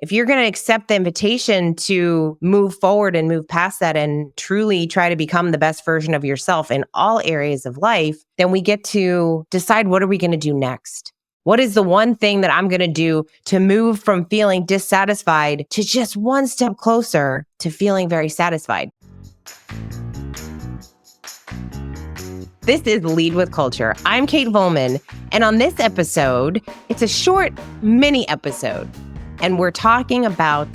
If you're going to accept the invitation to move forward and move past that and truly try to become the best version of yourself in all areas of life, then we get to decide, what are we going to do next? What is the one thing that I'm going to do to move from feeling dissatisfied to just one step closer to feeling very satisfied? This is Lead with Culture. I'm Kate Volman, and on this episode, it's a short mini episode. And we're talking about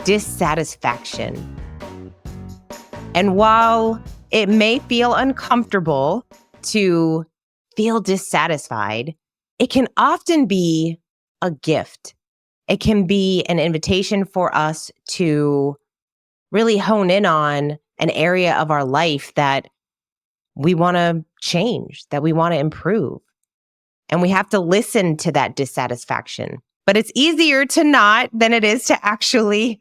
dissatisfaction. And while it may feel uncomfortable to feel dissatisfied, it can often be a gift. It can be an invitation for us to really hone in on an area of our life that we want to change, that we want to improve. And we have to listen to that dissatisfaction. But it's easier to not than it is to actually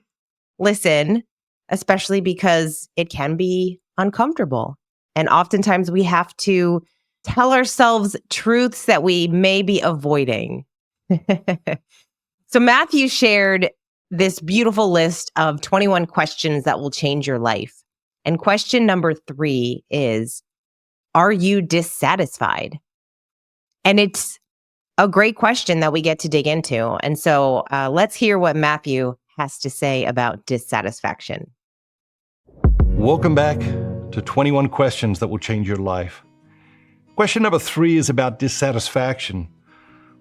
listen, especially because it can be uncomfortable. And oftentimes we have to tell ourselves truths that we may be avoiding. So Matthew shared this beautiful list of 21 questions that will change your life. And question number 3 is, are you dissatisfied? And it's a great question that we get to dig into. And so let's hear what Matthew has to say about dissatisfaction. Welcome back to 21 questions that will change your life. Question number 3 is about dissatisfaction.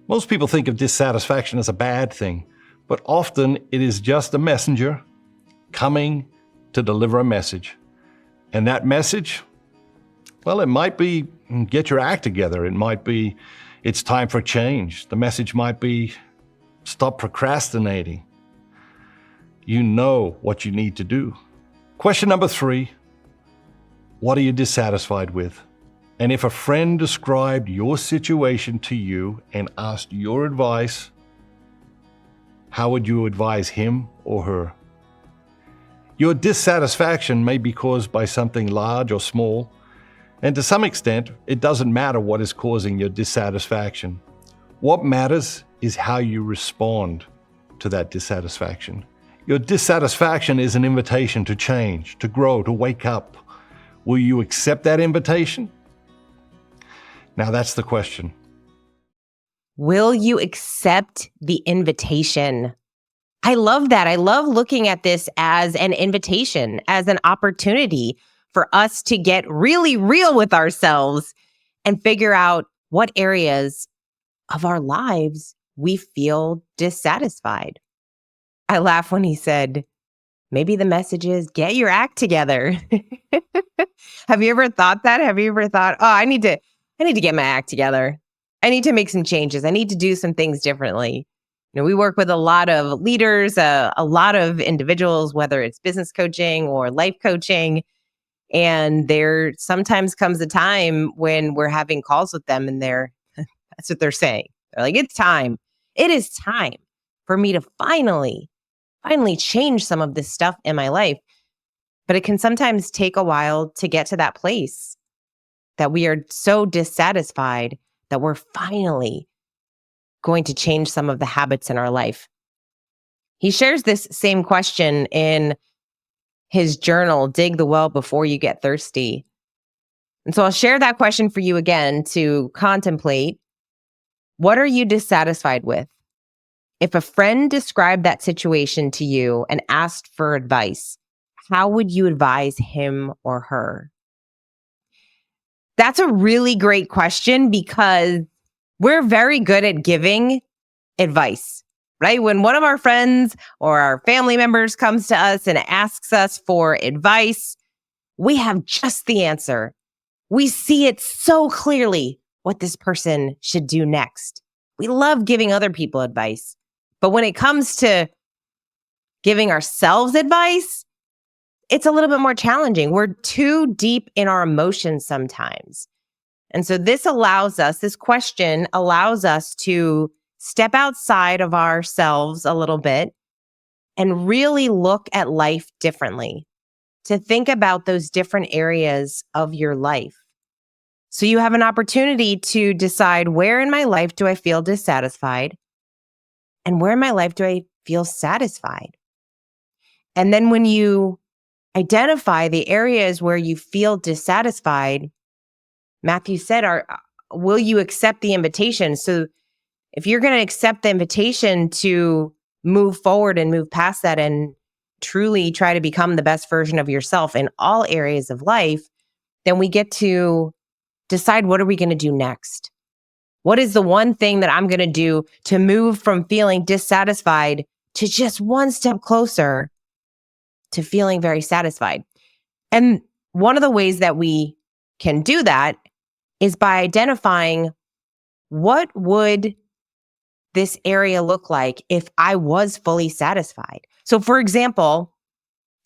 Most people think of dissatisfaction as a bad thing, but often it is just a messenger coming to deliver a message. And that message, well, it might be get your act together. It might be it's time for change. The message might be stop procrastinating. You know what you need to do. Question number 3, what are you dissatisfied with? And if a friend described your situation to you and asked your advice, how would you advise him or her? Your dissatisfaction may be caused by something large or small. And to some extent, it doesn't matter what is causing your dissatisfaction. What matters is how you respond to that dissatisfaction. Your dissatisfaction is an invitation to change, to grow, to wake up. Will you accept that invitation? Now that's the question. Will you accept the invitation? I love that. I love looking at this as an invitation, as an opportunity for us to get really real with ourselves and figure out what areas of our lives we feel dissatisfied. I laugh when he said, maybe the message is get your act together. Have you ever thought that? Have you ever thought, I need to get my act together. I need to make some changes. I need to do some things differently. You know, we work with a lot of leaders, a lot of individuals, whether it's business coaching or life coaching. And there sometimes comes a time when we're having calls with them and that's what they're saying. They're like, it's time. It is time for me to finally change some of this stuff in my life. But it can sometimes take a while to get to that place that we are so dissatisfied that we're finally going to change some of the habits in our life. He shares this same question in his journal, Dig the Well Before You Get Thirsty. And so I'll share that question for you again to contemplate. What are you dissatisfied with? If a friend described that situation to you and asked for advice, how would you advise him or her? That's a really great question because we're very good at giving advice. Right? When one of our friends or our family members comes to us and asks us for advice, we have just the answer. We see it so clearly what this person should do next. We love giving other people advice. But when it comes to giving ourselves advice, it's a little bit more challenging. We're too deep in our emotions sometimes. And so this question allows us to step outside of ourselves a little bit and really look at life differently, to think about those different areas of your life. So you have an opportunity to decide, where in my life do I feel dissatisfied? And where in my life do I feel satisfied. And then when you identify the areas where you feel dissatisfied, Matthew said, will you accept the invitation? So if you're going to accept the invitation to move forward and move past that and truly try to become the best version of yourself in all areas of life, then we get to decide, what are we going to do next? What is the one thing that I'm going to do to move from feeling dissatisfied to just one step closer to feeling very satisfied? And one of the ways that we can do that is by identifying, what would this area look like if I was fully satisfied? So for example,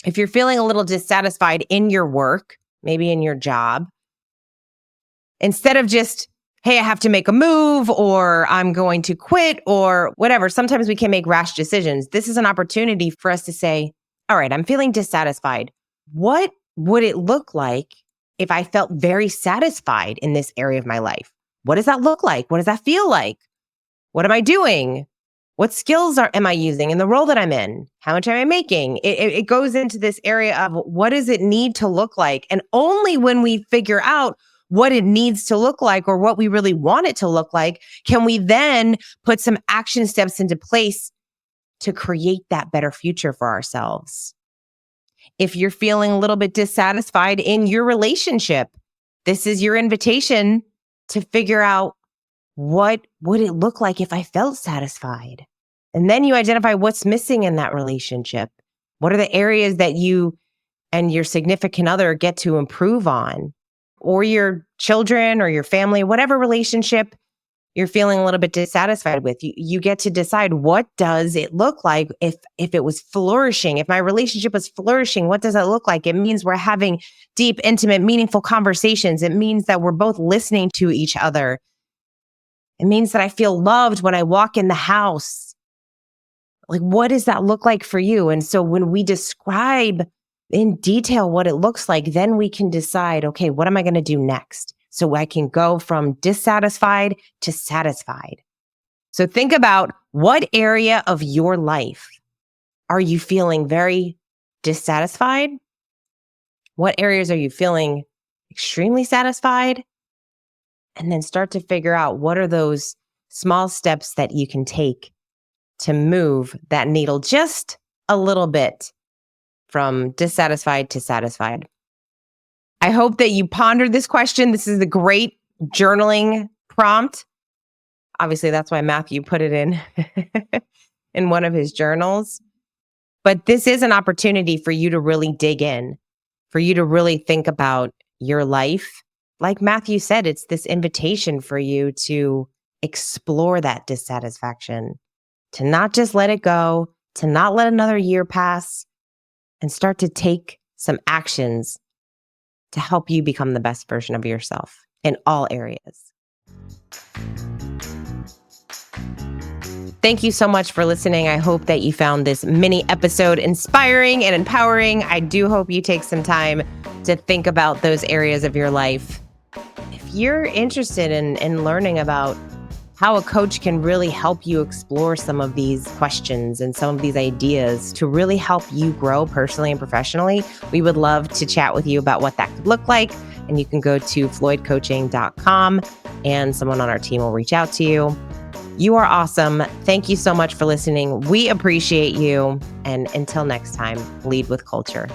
if you're feeling a little dissatisfied in your work, maybe in your job, instead of just, hey, I have to make a move, or I'm going to quit, or whatever, sometimes we can make rash decisions. This is an opportunity for us to say, all right, I'm feeling dissatisfied. What would it look like if I felt very satisfied in this area of my life? What does that look like? What does that feel like? What am I doing? What skills am I using in the role that I'm in? How much am I making? It goes into this area of, what does it need to look like? And only when we figure out what it needs to look like, or what we really want it to look like, can we then put some action steps into place to create that better future for ourselves. If you're feeling a little bit dissatisfied in your relationship, this is your invitation to figure out, what would it look like if I felt satisfied? And then you identify what's missing in that relationship. What are the areas that you and your significant other get to improve on? Or your children or your family, whatever relationship you're feeling a little bit dissatisfied with, you get to decide, what does it look like if it was flourishing? If my relationship was flourishing, what does that look like? It means we're having deep, intimate, meaningful conversations. It means that we're both listening to each other. It means that I feel loved when I walk in the house. Like, what does that look like for you? And so when we describe in detail what it looks like, then we can decide, okay, what am I going to do next? So I can go from dissatisfied to satisfied. So think about, what area of your life are you feeling very dissatisfied? What areas are you feeling extremely satisfied? And then start to figure out, what are those small steps that you can take to move that needle just a little bit from dissatisfied to satisfied. I hope that you pondered this question. This is a great journaling prompt. Obviously, that's why Matthew put it in one of his journals. But this is an opportunity for you to really dig in, for you to really think about your life. Like Matthew said, it's this invitation for you to explore that dissatisfaction, to not just let it go, to not let another year pass, and start to take some actions to help you become the best version of yourself in all areas. Thank you so much for listening. I hope that you found this mini episode inspiring and empowering. I do hope you take some time to think about those areas of your life. If you're interested in learning about how a coach can really help you explore some of these questions and some of these ideas to really help you grow personally and professionally, we would love to chat with you about what that could look like. And you can go to floydcoaching.com and someone on our team will reach out to you. You are awesome. Thank you so much for listening. We appreciate you. And until next time, lead with culture.